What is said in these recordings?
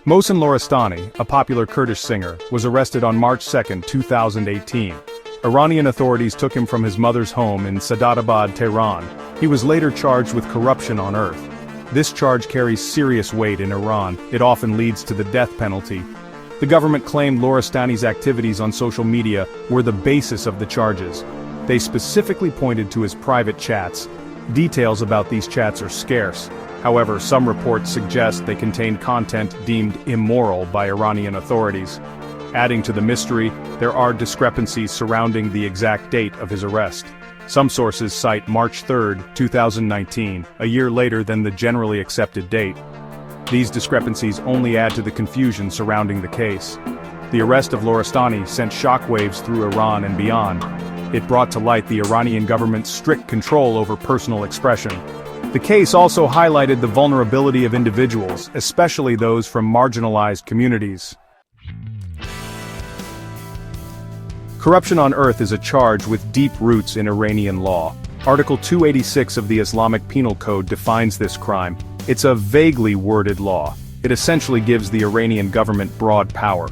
Mohsen Lorestani, a popular Kurdish singer, was arrested on March 2, 2018. Iranian authorities took him from his mother's home in Saadabad, Tehran. He was later charged with corruption on earth. This charge carries serious weight in Iran. It often leads to the death penalty. The government claimed Lorestani's activities on social media were the basis of the charges. They specifically pointed to his private chats. Details about these chats are scarce. However, some reports suggest they contain content deemed immoral by Iranian authorities. Adding to the mystery, there are discrepancies surrounding the exact date of his arrest. Some sources cite March 3, 2019, a year later than the generally accepted date. These discrepancies only add to the confusion surrounding the case. The arrest of Lorestani sent shockwaves through Iran and beyond. It brought to light the Iranian government's strict control over personal expression. The case also highlighted the vulnerability of individuals, especially those from marginalized communities. Corruption on earth is a charge with deep roots in Iranian law. Article 286 of the Islamic Penal Code defines this crime. It's a vaguely worded law. It essentially gives the Iranian government broad power.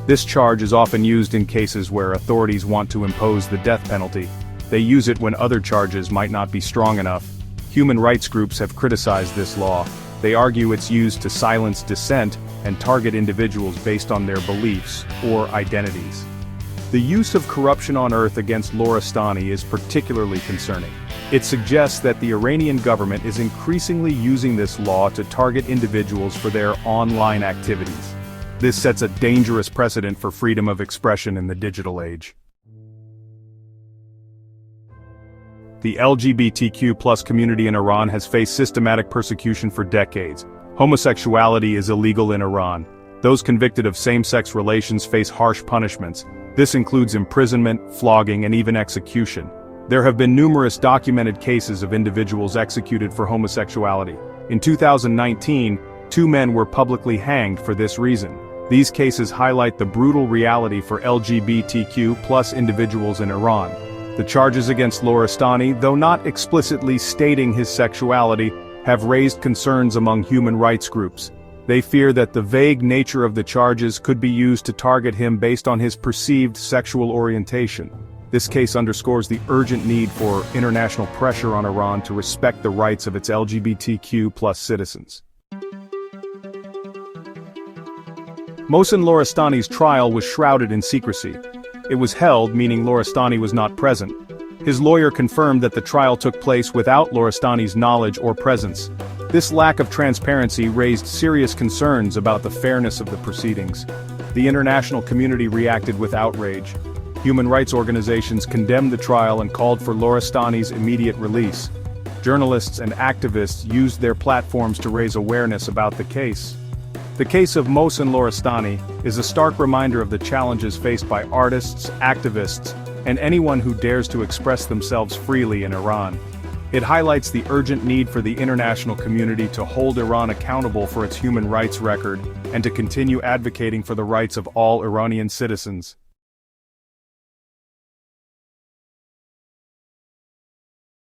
This charge is often used in cases where authorities want to impose the death penalty. They use it when other charges might not be strong enough. Human rights groups have criticized this law. They argue it's used to silence dissent and target individuals based on their beliefs or identities. The use of corruption on earth against Lorestani is particularly concerning. It suggests that the Iranian government is increasingly using this law to target individuals for their online activities. This sets a dangerous precedent for freedom of expression in the digital age. The LGBTQ+ community in Iran has faced systematic persecution for decades. Homosexuality is illegal in Iran. Those convicted of same-sex relations face harsh punishments. This includes imprisonment, flogging, and even execution. There have been numerous documented cases of individuals executed for homosexuality. In 2019, 2 men were publicly hanged for this reason. These cases highlight the brutal reality for LGBTQ+ individuals in Iran. The charges against Lorestani, though not explicitly stating his sexuality, have raised concerns among human rights groups. They fear that the vague nature of the charges could be used to target him based on his perceived sexual orientation. This case underscores the urgent need for international pressure on Iran to respect the rights of its LGBTQ+ citizens. Mohsen Lorestani's trial was shrouded in secrecy. It was held, meaning Lorestani was not present. His lawyer confirmed that the trial took place without Lorestani's knowledge or presence. This lack of transparency raised serious concerns about the fairness of the proceedings. The international community reacted with outrage. Human rights organizations condemned the trial and called for Lorestani's immediate release. Journalists and activists used their platforms to raise awareness about the case. The case of Mohsen Lorestani is a stark reminder of the challenges faced by artists, activists, and anyone who dares to express themselves freely in Iran. It highlights the urgent need for the international community to hold Iran accountable for its human rights record and to continue advocating for the rights of all Iranian citizens.